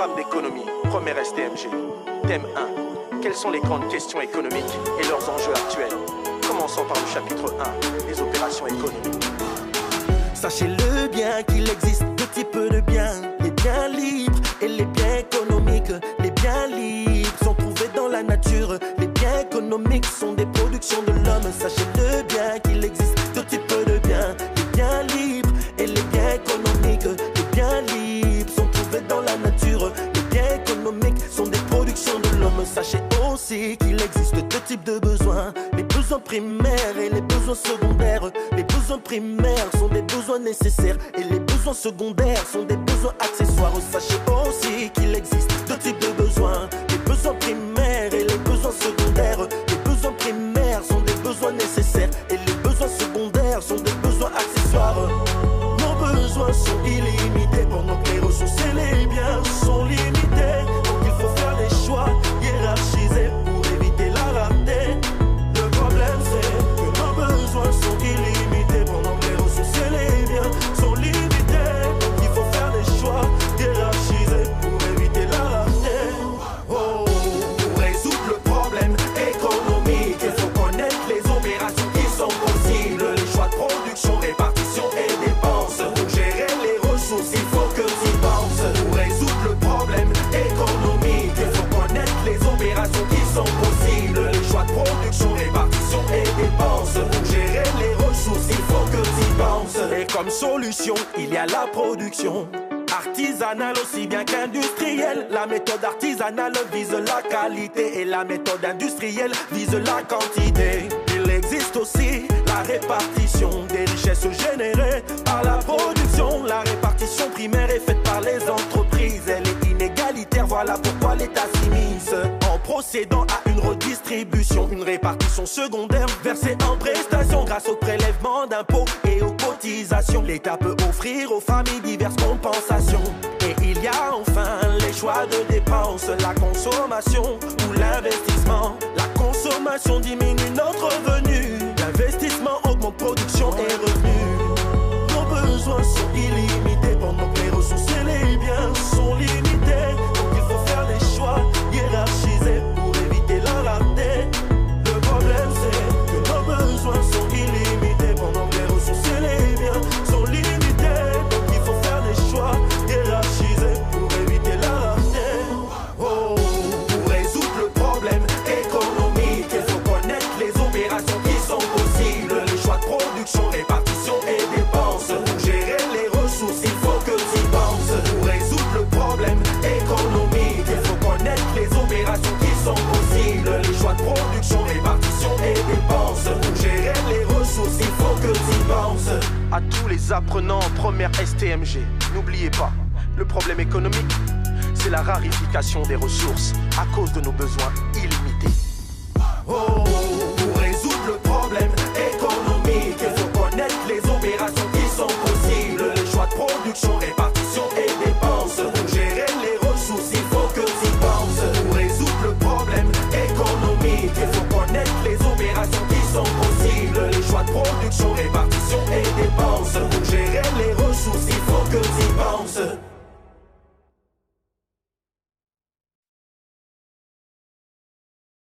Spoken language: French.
programme d'économie, première STMG. Thème 1. Quelles sont les grandes questions économiques et leurs enjeux actuels? Commençons par le chapitre 1, les opérations économiques. Sachez-le bien qu'il existe deux types de biens, les biens libres et les biens économiques. Les biens libres sont trouvés dans la nature, les biens économiques sont des productions de l'homme. Sachez-le bien qu'il existe deux types de biens, les biens libres et les biens économiques. Les biens libres sont trouvés dans la nature, les biens économiques sont des productions de l'homme. Sachez aussi qu'il existe deux types de besoins, les besoins primaires et les besoins secondaires. Les besoins primaires sont des besoins nécessaires et les besoins secondaires sont des besoins accessoires. Sachez aussi qu'il existe deux types de besoins, les besoins primaires et les besoins secondaires. Les besoins primaires sont des besoins nécessaires et les besoins secondaires sont des besoins accessoires. Nos besoins sont illimités pendant que les ressources et les biens sont limités. Donc il faut faire des choix hiérarchisés pour éviter la rareté. Le problème c'est que nos besoins sont illimités pendant que les ressources et les biens sont limités. Donc il faut faire des choix hiérarchisés pour éviter la rareté. Oh, pour résoudre le problème économique, il faut connaître les opérations qui sont possibles, les choix de production, répartition et dépenses. Pour gérer les ressources, il faut que tu y penses. Pour résoudre le problème économique, il faut connaître les opérations qui sont possibles, les choix de production, répartition et dépenses. Pour gérer les ressources, il faut que tu y penses. Et comme solution, il y a la production artisanale aussi bien qu'industrielle. La méthode artisanale vise la qualité et la méthode industrielle vise la quantité. Il existe aussi la répartition des richesses générées par la production. La répartition primaire est faite par les entreprises, elle est inégalitaire, voilà pourquoi l'État s'immisce en procédant à une redistribution. Une répartition secondaire versée en prestations grâce au prélèvement d'impôts et aux cotisations. L'État peut offrir aux familles diverses compensations. Et il y a enfin les choix de dépenses, la consommation ou l'investissement. La consommation diminue notre revenu, l'investissement augmente production et revenus. Nos besoins sont illimités pendant que les ressources et les biens sont limités. Donc il faut faire des choix hiérarchisés pour éviter la rareté. Le problème c'est que nos besoins sont illimités pendant que les ressources et les biens sont limités. Donc il faut faire des choix hiérarchisés pour éviter la rareté. Oh, pour résoudre le problème économique, il faut connaître les opérations qui sont possibles, les choix de production, répartition et dépenses. Pour gérer les ressources, il faut que tu y penses. Pour résoudre le problème économique, il faut connaître les opérations qui sont possibles, les choix de production, répartition et dépenses. Pour gérer les ressources, il faut que tu y penses. À tous les apprenants en première STMG, n'oubliez pas, le problème économique, c'est la rarification des ressources à cause de nos besoins illimités. Oh, pour résoudre le problème